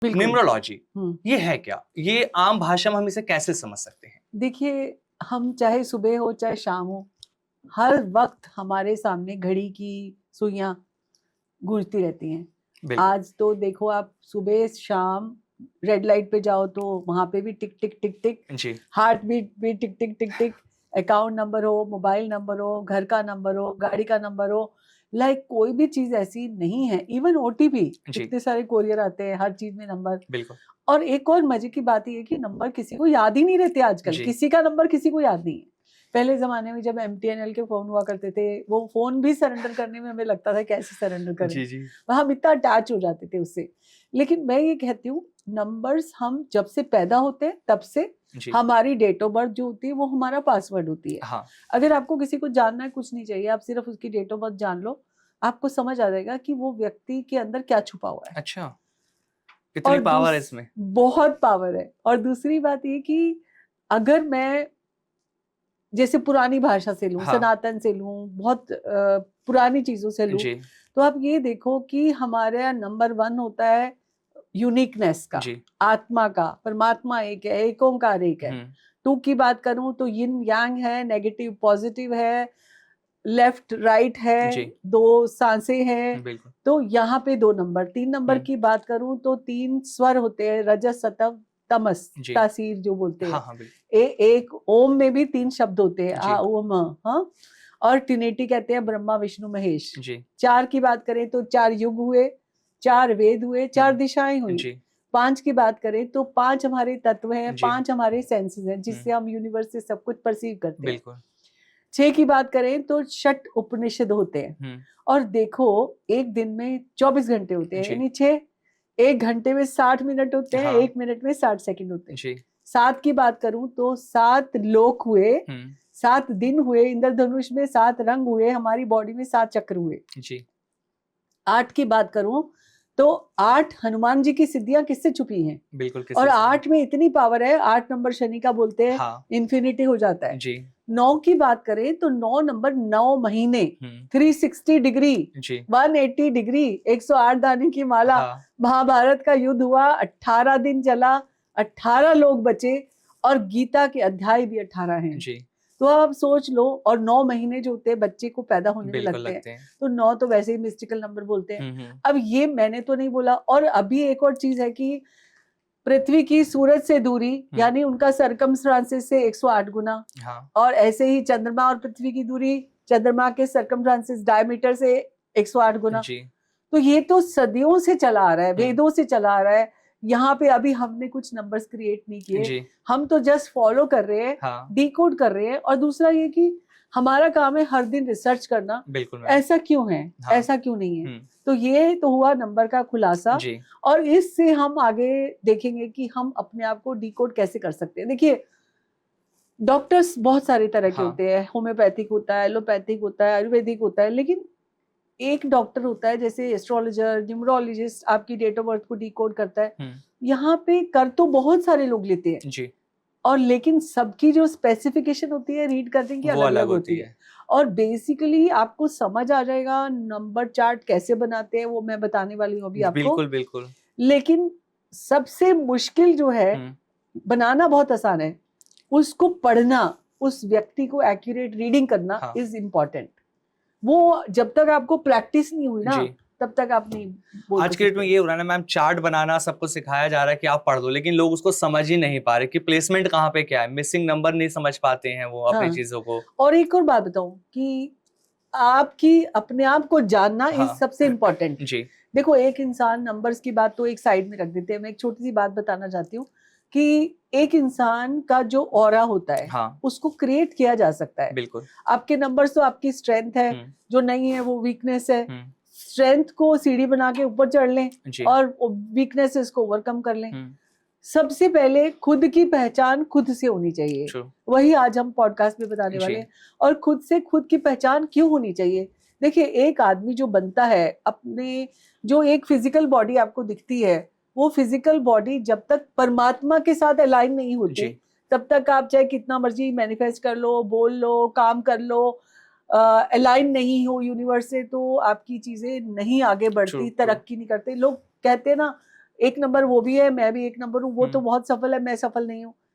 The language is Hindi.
बिल्कुल। न्यूमरोलॉजी हम्म। ये है क्या? ये आम भाषा में हम इसे कैसे समझ सकते हैं? देखिए, हम चाहे सुबह हो चाहे शाम हो, हर वक्त हमारे सामने घड़ी की सुइयां गूंजती रहती हैं। बिल्कुल। आज तो देखो, आप सुबह शाम रेड लाइट पे जाओ तो वहां पे भी टिक टिक टिक टिक, जी। हार्ट बीट भी टिक टिक टिक टिक, अकाउंट नंबर हो, मोबाइल नंबर हो, घर का नंबर हो, गाड़ी का नंबर हो, लाइक कोई भी चीज ऐसी नहीं है। इवन ओटीपी, जी। इतने सारे कोरियर आते हैं, हर चीज में नंबर। बिल्कुल। और एक और मजे की बात ये है कि नंबर किसी को याद ही नहीं रहते आजकल। जी। किसी का नंबर किसी को याद नहीं है। पहले जमाने में जब MTNL के फोन हुआ करते थे, वो फोन भी सरेंडर करने में हमें लगता था कैसे सरेंडर करें, जी। जी। हम इतना अटैच हो जाते थे उससे। लेकिन मैं ये कहती हूँ, नंबर्स हम जब से पैदा होते हैं तब से जी। हमारी डेट ऑफ बर्थ जो होती है वो हमारा पासवर्ड होती है। हाँ। अगर आपको किसी को जानना है, कुछ नहीं चाहिए, आप सिर्फ उसकी डेट ऑफ बर्थ जान लो, आपको समझ आ जाएगा कि वो व्यक्ति के अंदर क्या छुपा हुआ है। अच्छा, इतनी और पावर है इसमें? बहुत पावर है। और दूसरी बात ये कि अगर मैं जैसे पुरानी भाषा से लूं, हाँ। सनातन से लूं, बहुत पुरानी चीजों से लूं, जी। तो आप ये देखो कि हमारे यहाँ नंबर 1 होता है यूनिकनेस का, जी। आत्मा का। परमात्मा एक है, एक ओंकार एक है। 2 की बात करूं तो यिन यांग है, नेगेटिव पॉजिटिव है, लेफ्ट राइट है, जी। 2 सांसें हैं। बिल्कुल। तो यहाँ पे 2 नंबर। 3 नंबर की बात करूं तो 3 स्वर होते हैं, रजस सतव तमस, जी। तासीर जो बोलते हैं। हाँ हाँ बिल्कुल। एक ओम में भी 3 शब्द होते हैं, जी। आ ओम हाँ। और ट्रिनिटी कहते हैं ब्रह्मा विष्णु महेश। जी। 4 की बात करें तो 4 युग हुए, 4 वेद हुए, 4 दिशाएं हुई। जी। 5 की बात करें तो 5 हमारे तत्व हैं, जी। 5 हमारे सेंसेस हैं, जिससे हम यूनिवर्स से सब कुछ परसीव करते हैं। बिल्कुल। 6 की बात करें तो षट उपनिषद होते हैं। और देखो, एक दिन में 24 घंटे होते हैं, जी। यानी 6, 1 घंटे में 60 मिनट होते हैं, हाँ। 1 मिनट में 60 सेकंड होते हैं। जी। 7 की बात करूं तो 7 लोक हुए, 7 दिन हुए, इंद्रधनुष में 7 रंग हुए, हमारी बॉडी में 7 चक्र हुए। जी। 8 की बात करूं तो 8 हनुमान जी की सिद्धियां किससे छुपी हैं। बिल्कुल। और किसी से? 8 में इतनी पावर है, 8 नंबर शनि का बोलते हैं, हाँ। इन्फिनिटी हो जाता है। जी। 9 की बात करें तो 9 नंबर 9 महीने, 360 डिग्री, जी। 180 डिग्री, 108 दाने की माला। हाँ। महाभारत का युद्ध हुआ, 18 दिन चला, 18 लोग बचे, और गीता के अध्याय भी 18 हैं। जी। तो आप सोच लो, और 9 महीने जो होते हैं बच्चे को पैदा होने में बिल्कुल लगते हैं। तो 9 तो वैसे ही मिस्टिकल नंबर बोलते हैं। अब ये मैंने तो नहीं बोला। और अभी एक और चीज है कि पृथ्वी की सूरज से दूरी, यानी उनका सरकमफ्रांसिस से 108 गुना। हाँ। और ऐसे ही चंद्रमा और पृथ्वी की दूरी चंद्रमा के सरकमफ्रांसिस डायमीटर से 108 गुना। जी। तो ये तो सदियों से चला आ रहा है, हम्म। वेदों से चला आ रहा है। यहाँ पे अभी हमने कुछ नंबर्स क्रिएट नहीं किए, जी। हम तो जस्ट फॉलो कर रहे हैं, हाँ। डिकोड कर रहे हैं। और दूसरा ये कि हमारा काम है हर दिन रिसर्च करना, बिल्कुल मैम। ऐसा क्यों है, हाँ। ऐसा क्यों नहीं है। तो ये तो हुआ नंबर का खुलासा। जी। और इससे हम आगे देखेंगे कि हम अपने आप को डिकोड कैसे कर सकते हैं। देखिए, डॉक्टर्स बहुत सारे तरह के हाँ। होते हैं, होम्योपैथिक होता है, एलोपैथिक होता है, आयुर्वेदिक होता है। लेकिन एक डॉक्टर होता है, जैसे एस्ट्रोलॉजर, न्यूमरोलॉजिस्ट, आपकी डेट ऑफ बर्थ को डिकोड करता है। यहाँ पे कर तो बहुत सारे लोग लेते हैं जी। और लेकिन सबकी जो स्पेसिफिकेशन होती है रीड करने की वो अलग अलग अलग होती है। और बेसिकली आपको समझ आ जाएगा नंबर चार्ट कैसे बनाते हैं, वो मैं बताने वाली हूँ अभी आपको। बिल्कुल बिल्कुल। लेकिन सबसे मुश्किल जो है, बनाना बहुत आसान है, उसको पढ़ना, उस व्यक्ति को एक्यूरेट रीडिंग करना इज इम्पोर्टेंट। वो जब तक आपको प्रैक्टिस नहीं हुई ना, तब तक आप नहीं बोल। आज के डेट में ये हो रहा है ना मैम, चार्ट बनाना सबको सिखाया जा रहा है कि आप पढ़ दो, लेकिन लोग उसको समझ ही नहीं पा रहे कि प्लेसमेंट कहाँ पे क्या है, मिसिंग नंबर नहीं समझ पाते हैं वो अपनी चीजों को। और एक और बात बताऊं कि आपकी अपने आप को जानना इज सबसे इम्पोर्टेंट। जी। देखो, एक इंसान, नंबर्स की बात तो एक साइड में रख देते हैं, मैं एक छोटी सी बात बताना चाहती हूँ कि एक इंसान का जो ऑरा होता है, उसको क्रिएट किया जा सकता है। बिल्कुल। आपके नंबर्स तो आपकी स्ट्रेंथ है, जो नहीं है वो वीकनेस है। स्ट्रेंथ को सीढ़ी बना के ऊपर चढ़ लें और वीकनेसेस को ओवरकम कर लें। सबसे पहले खुद की पहचान खुद से होनी चाहिए। वही आज हम पॉडकास्ट में बताने वाले हैं। और खुद से खुद की पहचान क्यों होनी चाहिए? देखिए, एक आदमी जो बनता है, अपने जो एक फिजिकल बॉडी आपको दिखती है, वो फिजिकल बॉडी जब तक परमात्मा के साथ अलाइन नहीं होती, तब तक आप चाहे कितना मर्जी मैनिफेस्ट कर लो, बोल लो, काम कर लो, अलाइन नहीं हो यूनिवर्स से, तो आपकी चीजें नहीं आगे बढ़ती, तरक्की नहीं करते। लोग कहते हैं ना, 1 नंबर वो भी है, मैं भी 1 नंबर हूँ, वो तो बहुत सफल है, मैं सफल नहीं हूँ।